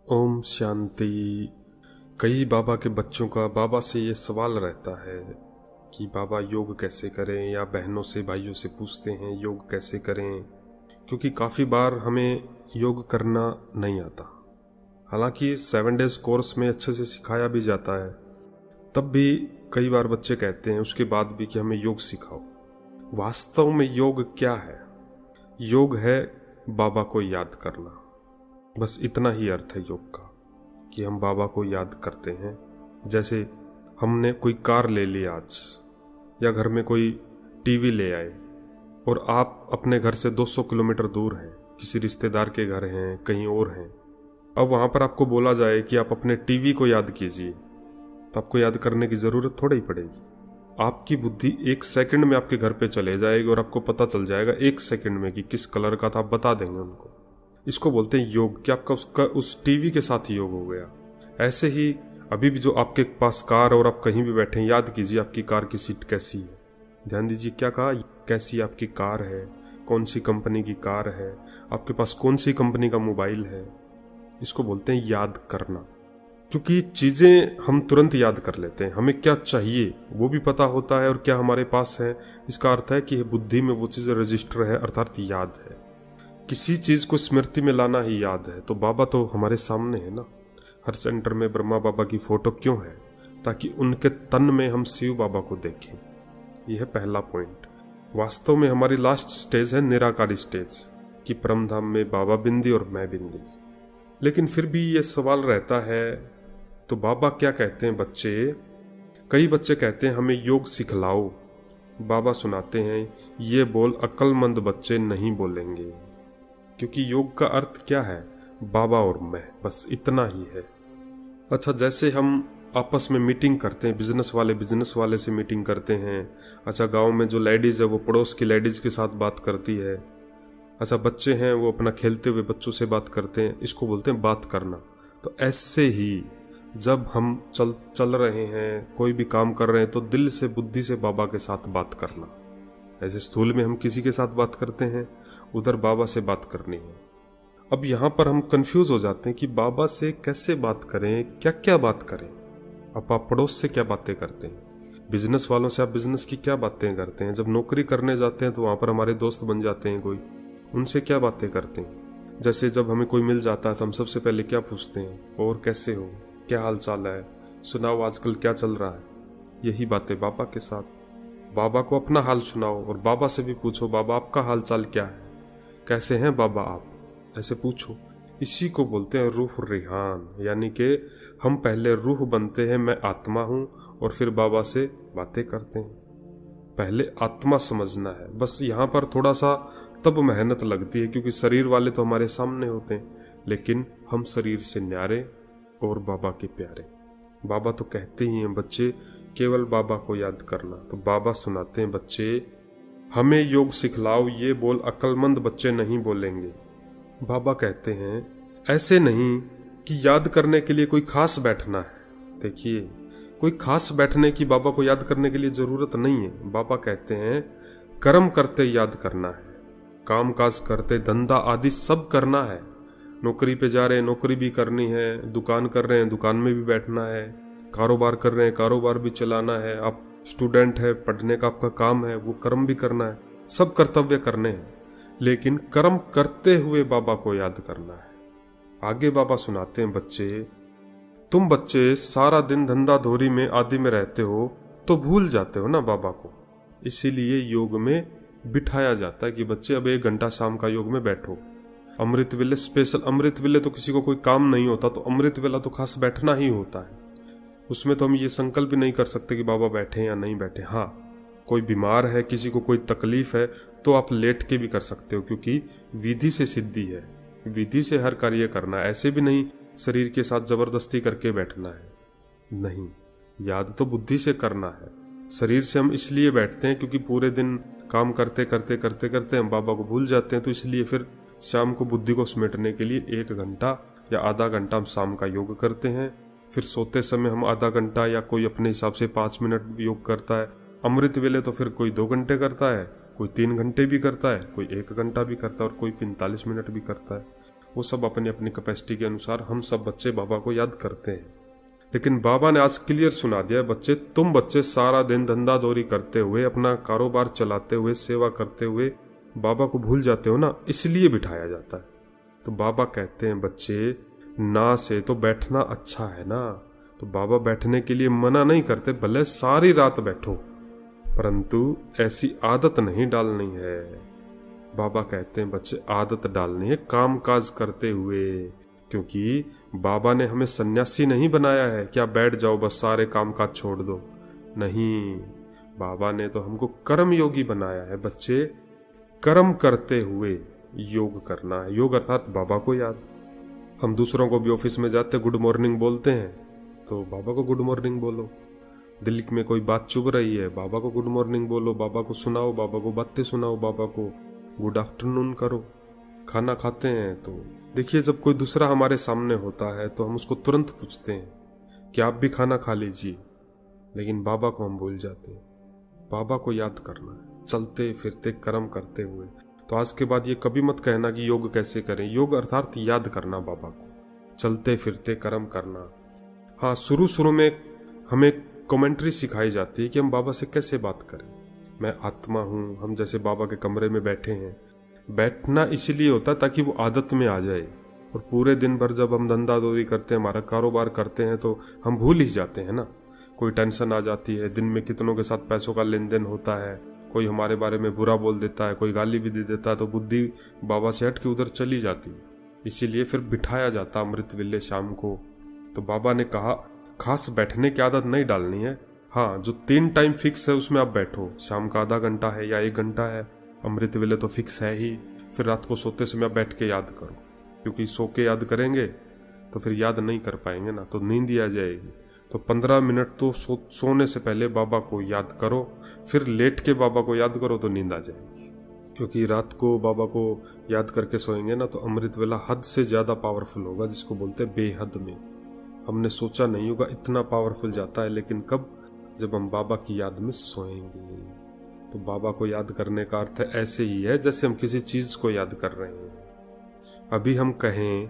ओम शांति। कई बाबा के बच्चों का बाबा से ये सवाल रहता है कि बाबा योग कैसे करें, या बहनों से भाइयों से पूछते हैं योग कैसे करें, क्योंकि काफ़ी बार हमें योग करना नहीं आता। हालांकि 7 डेज कोर्स में अच्छे से सिखाया भी जाता है, तब भी कई बार बच्चे कहते हैं उसके बाद भी कि हमें योग सिखाओ। वास्तव में योग क्या है? योग है बाबा को याद करना। बस इतना ही अर्थ है योग का, कि हम बाबा को याद करते हैं। जैसे हमने कोई कार ले ली आज, या घर में कोई टीवी ले आए, और आप अपने घर से 200 किलोमीटर दूर हैं, किसी रिश्तेदार के घर हैं, कहीं और हैं। अब वहाँ पर आपको बोला जाए कि आप अपने टीवी को याद कीजिए, तो आपको याद करने की ज़रूरत थोड़ी ही पड़ेगी। आपकी बुद्धि 1 सेकंड में आपके घर पे चले जाएगी और आपको पता चल जाएगा 1 सेकंड में कि किस कलर का था, आप बता देंगे उनको। इसको बोलते हैं योग, कि आपका उसका उस टीवी के साथ ही योग हो गया। ऐसे ही अभी भी जो आपके पास कार और आप कहीं भी बैठे हैं, याद कीजिए आपकी कार की सीट कैसी है। ध्यान दीजिए क्या कहा, कैसी आपकी कार है, कौन सी कंपनी की कार है, आपके पास कौन सी कंपनी का मोबाइल है। इसको बोलते हैं याद करना। क्योंकि चीज़ें हम तुरंत याद कर लेते हैं, हमें क्या चाहिए वो भी पता होता है और क्या हमारे पास है। इसका अर्थ है कि बुद्धि में वो चीज़ रजिस्टर है, अर्थात याद है। किसी चीज़ को स्मृति में लाना ही याद है। तो बाबा तो हमारे सामने है ना। हर सेंटर में ब्रह्मा बाबा की फोटो क्यों है? ताकि उनके तन में हम शिव बाबा को देखें। यह है पहला पॉइंट। वास्तव में हमारी लास्ट स्टेज है निराकारी स्टेज, कि परम धाम में बाबा बिंदी और मैं बिंदी। लेकिन फिर भी ये सवाल रहता है, तो बाबा क्या कहते हैं बच्चे? कई बच्चे कहते हैं हमें योग सिखलाओ। बाबा सुनाते हैं ये बोल अक्लमंद बच्चे नहीं बोलेंगे, क्योंकि योग का अर्थ क्या है? बाबा और मैं, बस इतना ही है। अच्छा, जैसे हम आपस में मीटिंग करते हैं, बिजनेस वाले से मीटिंग करते हैं। अच्छा, गांव में जो लेडीज़ है वो पड़ोस की लेडीज़ के साथ बात करती है। अच्छा, बच्चे हैं वो अपना खेलते हुए बच्चों से बात करते हैं। इसको बोलते हैं बात करना। तो ऐसे ही जब हम चल रहे हैं, कोई भी काम कर रहे हैं, तो दिल से बुद्धि से बाबा के साथ बात करना। ऐसे स्थूल में हम किसी के साथ बात करते हैं, उधर बाबा से बात करनी है। अब यहाँ पर हम कंफ्यूज हो जाते हैं कि बाबा से कैसे बात करें, क्या क्या बात करें। अब आप पड़ोस से क्या बातें करते हैं, बिजनेस वालों से आप बिजनेस की क्या बातें करते हैं, जब नौकरी करने जाते हैं तो वहाँ पर हमारे दोस्त बन जाते हैं कोई, उनसे क्या बातें करते हैं। जैसे जब हमें कोई मिल जाता है तो हम सबसे पहले क्या पूछते हैं, और कैसे हो, क्या हाल चाल है, सुनाओ आजकल क्या चल रहा है। यही बातें बाबा के साथ। बाबा को अपना हाल सुनाओ और बाबा से भी पूछो बाबा आपका हाल चाल क्या है, कैसे हैं बाबा आप, ऐसे पूछो। इसी को बोलते हैं रूह रिहान, यानी कि हम पहले रूह बनते हैं, मैं आत्मा हूँ, और फिर बाबा से बातें करते हैं। पहले आत्मा समझना है। बस यहाँ पर थोड़ा सा तब मेहनत लगती है, क्योंकि शरीर वाले तो हमारे सामने होते हैं, लेकिन हम शरीर से न्यारे और बाबा के प्यारे। बाबा तो कहते ही हैं बच्चे केवल बाबा को याद करना। तो बाबा सुनाते हैं बच्चे हमें योग सिखलाओ, ये बोल अक्लमंद बच्चे नहीं बोलेंगे। बाबा कहते हैं ऐसे नहीं कि याद करने के लिए कोई खास बैठना है। देखिए, कोई खास बैठने की बाबा को याद करने के लिए जरूरत नहीं है। बाबा कहते हैं कर्म करते याद करना है, काम काज करते, धंधा आदि सब करना है। नौकरी पे जा रहे हैं, नौकरी भी करनी है, दुकान कर रहे हैं, दुकान में भी बैठना है, कारोबार कर रहे हैं, कारोबार भी चलाना है, आप स्टूडेंट है, पढ़ने का आपका काम है, वो कर्म भी करना है। सब कर्तव्य करने हैं, लेकिन कर्म करते हुए बाबा को याद करना है। आगे बाबा सुनाते हैं बच्चे तुम बच्चे सारा दिन धंधा धोरी में आदि में रहते हो तो भूल जाते हो ना बाबा को। इसीलिए योग में बिठाया जाता है कि बच्चे अब 1 घंटा शाम का योग में बैठो। अमृत वेले स्पेशल, अमृत वेले तो किसी को कोई काम नहीं होता, तो अमृत वेला तो खास बैठना ही होता है। उसमें तो हम ये संकल्प नहीं कर सकते कि बाबा बैठे या नहीं बैठे। हाँ, कोई बीमार है, किसी को कोई तकलीफ है, तो आप लेट के भी कर सकते हो, क्योंकि विधि से सिद्धि है, विधि से हर कार्य करना है। ऐसे भी नहीं शरीर के साथ जबरदस्ती करके बैठना है, नहीं, याद तो बुद्धि से करना है। शरीर से हम इसलिए बैठते हैं क्योंकि पूरे दिन काम करते करते करते करते हम बाबा को भूल जाते हैं, तो इसलिए फिर शाम को बुद्धि को समेटने के लिए 1 घंटा या आधा घंटा हम शाम का योग करते हैं। फिर सोते समय हम आधा घंटा या कोई अपने हिसाब से 5 मिनट योग करता है। अमृत वेले तो फिर कोई 2 घंटे करता है, कोई 3 घंटे भी करता है, कोई 1 घंटा भी करता है, और कोई 45 मिनट भी करता है। वो सब अपनी अपनी कैपेसिटी के अनुसार हम सब बच्चे बाबा को याद करते हैं। लेकिन बाबा ने आज क्लियर सुना दिया, बच्चे तुम बच्चे सारा दिन धंधा दौरी करते हुए, अपना कारोबार चलाते हुए, सेवा करते हुए बाबा को भूल जाते हो ना, इसलिए बिठाया जाता है। तो बाबा कहते हैं बच्चे ना से तो बैठना अच्छा है ना, तो बाबा बैठने के लिए मना नहीं करते, भले सारी रात बैठो, परंतु ऐसी आदत नहीं डालनी है। बाबा कहते हैं बच्चे आदत डालनी है काम काज करते हुए, क्योंकि बाबा ने हमें सन्यासी नहीं बनाया है कि आप बैठ जाओ बस सारे काम काज छोड़ दो। नहीं, बाबा ने तो हमको कर्म योगी बनाया है। बच्चे कर्म करते हुए योग करना है। योग अर्थात बाबा को याद। हम दूसरों को भी ऑफिस में जाते गुड मॉर्निंग बोलते हैं, तो बाबा को गुड मॉर्निंग बोलो। दिल में कोई बात चुभ रही है, बाबा को गुड मॉर्निंग बोलो, बाबा को सुनाओ, बाबा को बातें सुनाओ, बाबा को गुड आफ्टरनून करो। खाना खाते हैं तो देखिए, जब कोई दूसरा हमारे सामने होता है तो हम उसको तुरंत पूछते हैं कि आप भी खाना खा लीजिए, लेकिन बाबा को हम भूल जाते हैं। बाबा को याद करना है चलते फिरते कर्म करते हुए। तो आज के बाद ये कभी मत कहना कि योग कैसे करें। योग अर्थात याद करना बाबा को, चलते फिरते कर्म करना। हाँ, शुरू में हमें कमेंट्री सिखाई जाती है कि हम बाबा से कैसे बात करें। मैं आत्मा हूँ, हम जैसे बाबा के कमरे में बैठे हैं। बैठना इसलिए होता ताकि वो आदत में आ जाए, और पूरे दिन भर जब हम धंधा दौरी करते हैं, हमारा कारोबार करते हैं, तो हम भूल ही जाते हैं ना। कोई टेंशन आ जाती है, दिन में कितनों के साथ पैसों का लेन देन होता है, कोई हमारे बारे में बुरा बोल देता है, कोई गाली भी दे देता है, तो बुद्धि बाबा से हट के उधर चली जाती है। इसीलिए फिर बिठाया जाता अमृत वेले शाम को। तो बाबा ने कहा खास बैठने की आदत नहीं डालनी है। हाँ, जो 3 टाइम फिक्स है उसमें आप बैठो। शाम का आधा घंटा है या 1 घंटा है, अमृत वेले तो फिक्स है ही। फिर रात को सोते समय आप बैठ के याद करो, क्योंकि सो के याद करेंगे तो फिर याद नहीं कर पाएंगे ना, तो नींद ही आ जाएगी। तो 15 मिनट तो सोने से पहले बाबा को याद करो, फिर लेट के बाबा को याद करो तो नींद आ जाएगी। क्योंकि रात को बाबा को याद करके सोएंगे ना तो अमृत वेला हद से ज़्यादा पावरफुल होगा, जिसको बोलते हैं बेहद में। हमने सोचा नहीं होगा इतना पावरफुल जाता है, लेकिन कब? जब हम बाबा की याद में सोएंगे। तो बाबा को याद करने का अर्थ ऐसे ही है जैसे हम किसी चीज़ को याद कर रहे हैं। अभी हम कहें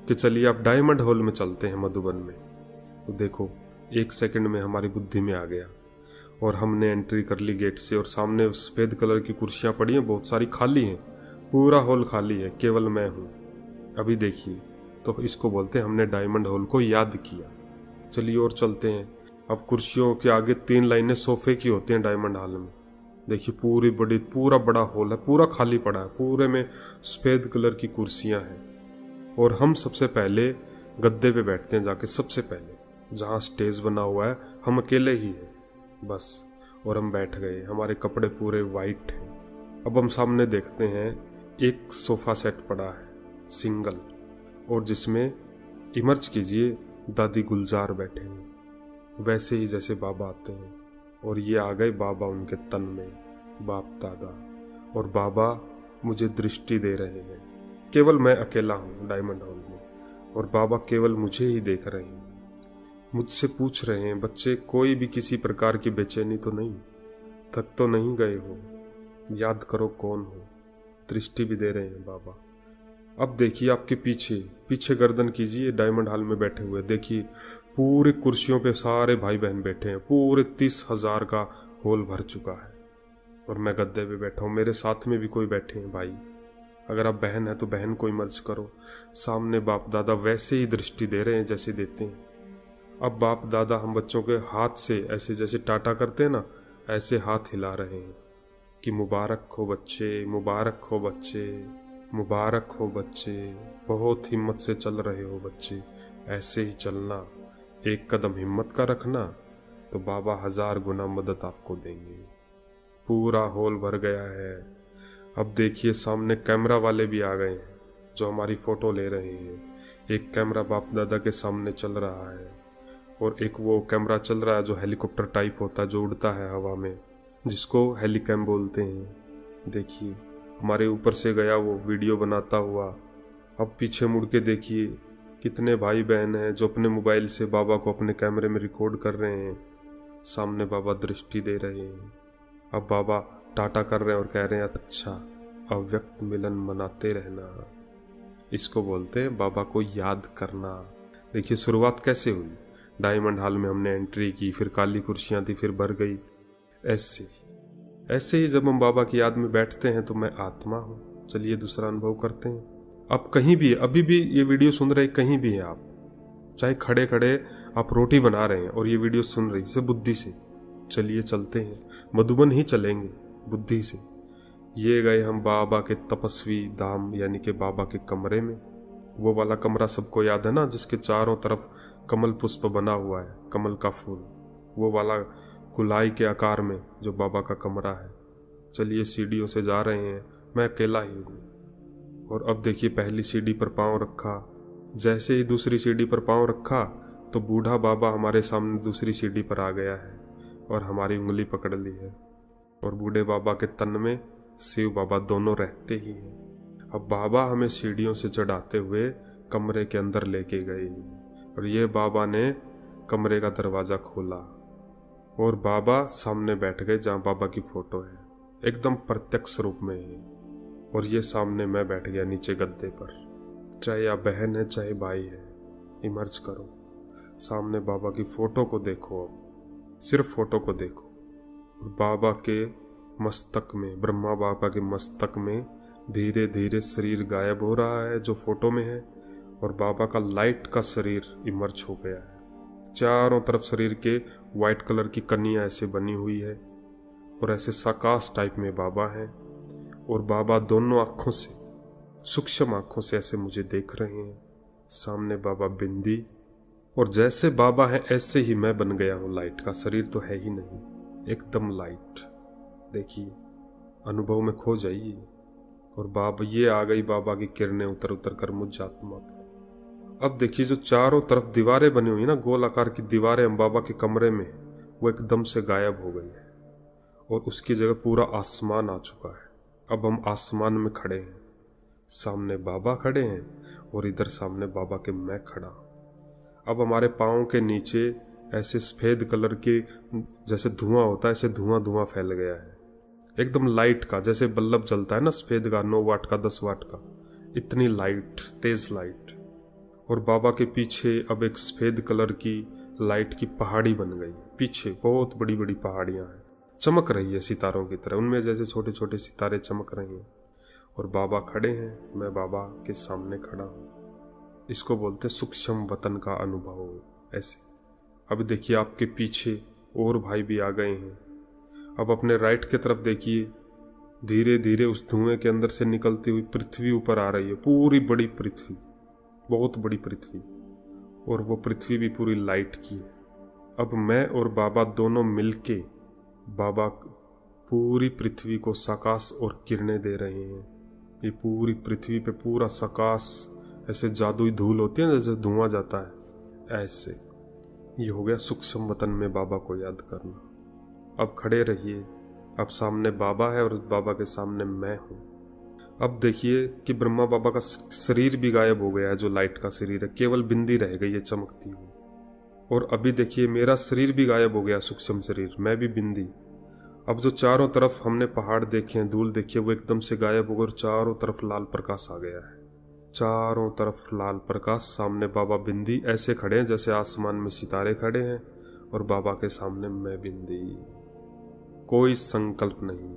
कि चलिए आप डायमंड हॉल में चलते हैं मधुबन में, तो देखो 1 सेकंड में हमारी बुद्धि में आ गया और हमने एंट्री कर ली गेट से, और सामने सफ़ेद कलर की कुर्सियां पड़ी हैं, बहुत सारी खाली हैं, पूरा हॉल खाली है, केवल मैं हूँ। अभी देखिए, तो इसको बोलते हैं हमने डायमंड हॉल को याद किया। चलिए और चलते हैं। अब कुर्सियों के आगे 3 लाइनें सोफे की होती हैं डायमंड हॉल में। देखिए पूरा बड़ा हॉल है, पूरा खाली पड़ा है, पूरे में सफ़ेद कलर की कुर्सियां हैं, और हम सबसे पहले गद्दे पे बैठते हैं जाके, सबसे पहले जहाँ स्टेज बना हुआ है। हम अकेले ही हैं बस, और हम बैठ गए। हमारे कपड़े पूरे वाइट हैं। अब हम सामने देखते हैं एक सोफ़ा सेट पड़ा है सिंगल, और जिसमें इमर्ज कीजिए दादी गुलजार बैठे हैं, वैसे ही जैसे बाबा आते हैं। और ये आ गए बाबा उनके तन में, बाप दादा, और बाबा मुझे दृष्टि दे रहे हैं। केवल मैं अकेला हूँ डायमंड हॉल में, और बाबा केवल मुझे ही देख रहे हैं। मुझसे पूछ रहे हैं, बच्चे कोई भी किसी प्रकार की बेचैनी तो नहीं, थक तो नहीं गए हो, याद करो कौन हो। दृष्टि भी दे रहे हैं बाबा। अब देखिए आपके पीछे गर्दन कीजिए, डायमंड हॉल में बैठे हुए देखिए, पूरी कुर्सियों पे सारे भाई बहन बैठे हैं, पूरे 30,000 का हॉल भर चुका है, और मैं गद्दे पे बैठा हूँ। मेरे साथ में भी कोई बैठे हैं भाई, अगर आप बहन है तो बहन को इमर्ज करो। सामने बाप दादा वैसे ही दृष्टि दे रहे हैं जैसे देते हैं। अब बाप दादा हम बच्चों के हाथ से ऐसे जैसे टाटा करते हैं ना, ऐसे हाथ हिला रहे हैं कि मुबारक हो बच्चे, मुबारक हो बच्चे, मुबारक हो बच्चे, बहुत हिम्मत से चल रहे हो बच्चे, ऐसे ही चलना, एक कदम हिम्मत का रखना तो बाबा 1000 गुना मदद आपको देंगे। पूरा हॉल भर गया है। अब देखिए सामने कैमरा वाले भी आ गए हैं जो हमारी फ़ोटो ले रहे हैं। एक कैमरा बाप दादा के सामने चल रहा है, और एक वो कैमरा चल रहा है जो हेलीकॉप्टर टाइप होता है, जो उड़ता है हवा में, जिसको हेलीकैम बोलते हैं। देखिए हमारे ऊपर से गया वो वीडियो बनाता हुआ। अब पीछे मुड़ के देखिए कितने भाई बहन हैं जो अपने मोबाइल से बाबा को अपने कैमरे में रिकॉर्ड कर रहे हैं। सामने बाबा दृष्टि दे रहे हैं। अब बाबा टाटा कर रहे हैं और कह रहे हैं अच्छा, अव्यक्त मिलन मनाते रहना। इसको बोलते हैं बाबा को याद करना। देखिए शुरुआत कैसे हुई, डायमंड हॉल में हमने एंट्री की, फिर काली कुर्सियां थी, फिर भर गई। ऐसे ही जब हम बाबा की याद में बैठते हैं तो मैं आत्मा हूँ। चलिए दूसरा अनुभव करते हैं। आप कहीं भी, अभी भी ये वीडियो सुन रहे कहीं भी हैं आप, चाहे खड़े खड़े आप रोटी बना रहे हैं और ये वीडियो सुन रही से बुद्धि से, चलिए चलते हैं, मधुबन ही चलेंगे बुद्धि से। ये गए हम बाबा के तपस्वी धाम यानी कि बाबा के कमरे में। वो वाला कमरा सबको याद है ना, जिसके चारों तरफ कमल पुष्प बना हुआ है, कमल का फूल, वो वाला कुलाई के आकार में जो बाबा का कमरा है। चलिए सीढ़ियों से जा रहे हैं, मैं अकेला ही हूँ। और अब देखिए पहली सीढ़ी पर पांव रखा, जैसे ही दूसरी सीढ़ी पर पांव रखा तो बूढ़ा बाबा हमारे सामने दूसरी सीढ़ी पर आ गया है और हमारी उंगली पकड़ ली है। और बूढ़े बाबा के तन में शिव बाबा दोनों रहते ही हैं। अब बाबा हमें सीढ़ियों से चढ़ाते हुए कमरे के अंदर लेके गए और ये बाबा ने कमरे का दरवाजा खोला और बाबा सामने बैठ गए जहाँ बाबा की फोटो है, एकदम प्रत्यक्ष रूप में है। और ये सामने मैं बैठ गया नीचे गद्दे पर, चाहे आप बहन है चाहे भाई है, इमर्ज करो सामने बाबा की फोटो को देखो, अब सिर्फ फोटो को देखो। और बाबा के मस्तक में, ब्रह्मा बाबा के मस्तक में धीरे धीरे शरीर गायब हो रहा है जो फोटो में है और बाबा का लाइट का शरीर इमर्ज हो गया है। चारों तरफ शरीर के वाइट कलर की कनियां ऐसे बनी हुई है और ऐसे साकाश टाइप में बाबा है। और बाबा दोनों आंखों से, सूक्ष्म आंखों से ऐसे मुझे देख रहे हैं। सामने बाबा बिंदी, और जैसे बाबा है ऐसे ही मैं बन गया हूँ। लाइट का शरीर तो है ही नहीं, एकदम लाइट। देखिए अनुभव में खो जाइए। और बाबा, ये आ गई बाबा की किरणें उतर उतर कर मुझ आत्मा पर। अब देखिए जो चारों तरफ दीवारें बनी हुई ना, गोल आकार की दीवारें हम बाबा के कमरे में, वो एकदम से गायब हो गई है और उसकी जगह पूरा आसमान आ चुका है। अब हम आसमान में खड़े हैं, सामने बाबा खड़े हैं और इधर सामने बाबा के मैं खड़ा। अब हमारे पाँव के नीचे ऐसे सफेद कलर के जैसे धुआं होता है, ऐसे धुआं धुआं फैल गया है, एकदम लाइट का, जैसे बल्ब जलता है ना सफेद का, 9 वाट का 10 वाट का, इतनी लाइट, तेज लाइट। और बाबा के पीछे अब एक सफेद कलर की लाइट की पहाड़ी बन गई। पीछे बहुत बड़ी बड़ी पहाड़ियां हैं, चमक रही है सितारों की तरह, उनमें जैसे छोटे छोटे सितारे चमक रहे हैं। और बाबा खड़े हैं, मैं बाबा के सामने खड़ा हूँ। इसको बोलते सूक्ष्म वतन का अनुभव। ऐसे अब देखिए आपके पीछे और भाई भी आ गए हैं। अब अपने राइट की तरफ देखिए, धीरे धीरे उस धुएं के अंदर से निकलती हुई पृथ्वी ऊपर आ रही है, पूरी बड़ी पृथ्वी, बहुत बड़ी पृथ्वी, और वो पृथ्वी भी पूरी लाइट की है। अब मैं और बाबा दोनों मिलके बाबा पूरी पृथ्वी को सकाश और किरणें दे रहे हैं। ये पूरी पृथ्वी पे पूरा सकाश, ऐसे जादुई धूल होती है जैसे धुआं जाता है, ऐसे। ये हो गया सूक्ष्म वतन में बाबा को याद करना। अब खड़े रहिए, अब सामने बाबा है और बाबा के सामने मैं हूँ। अब देखिए कि ब्रह्मा बाबा का शरीर भी गायब हो गया है, जो लाइट का शरीर है, केवल बिंदी रह गई है चमकती हुई। और अभी देखिए मेरा शरीर भी गायब हो गया, सूक्ष्म शरीर, मैं भी बिंदी। अब जो चारों तरफ हमने पहाड़ देखे हैं, धूल देखी है, वो एकदम से गायब हो गए और चारों तरफ लाल प्रकाश आ गया है। चारों तरफ लाल प्रकाश, सामने बाबा बिंदी ऐसे खड़े हैं जैसे आसमान में सितारे खड़े हैं और बाबा के सामने मैं बिंदी। कोई संकल्प नहीं,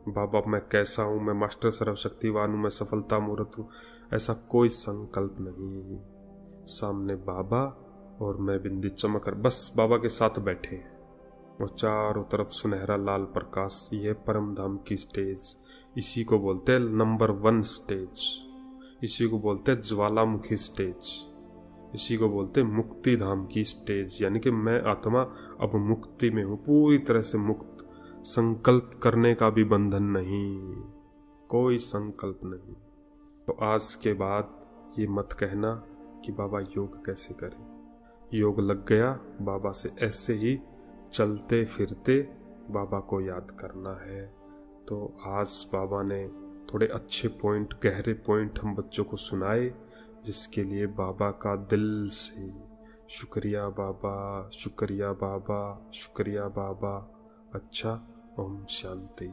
बाबा मैं कैसा हूँ, मैं मास्टर सर्वशक्तिवान हूँ, मैं सफलता मूर्त हूँ, ऐसा कोई संकल्प नहीं। सामने बाबा और मैं बिंदी चमक कर बस बाबा के साथ बैठे हैं और चारों तरफ सुनहरा लाल प्रकाश। ये परम धाम की स्टेज, इसी को बोलते हैं नंबर 1 स्टेज, इसी को बोलते हैं ज्वालामुखी स्टेज, इसी को बोलते हैं मुक्ति धाम की स्टेज। यानी कि मैं आत्मा अब मुक्ति में हूँ, पूरी तरह से मुक्त। संकल्प करने का भी बंधन नहीं, कोई संकल्प नहीं। तो आज के बाद ये मत कहना कि बाबा योग कैसे करें। योग लग गया, बाबा से ऐसे ही चलते फिरते बाबा को याद करना है। तो आज बाबा ने थोड़े अच्छे पॉइंट, गहरे पॉइंट हम बच्चों को सुनाए, जिसके लिए बाबा का दिल से शुक्रिया बाबा, शुक्रिया बाबा, शुक्रिया बाबा। अच्छा, ओम शांति।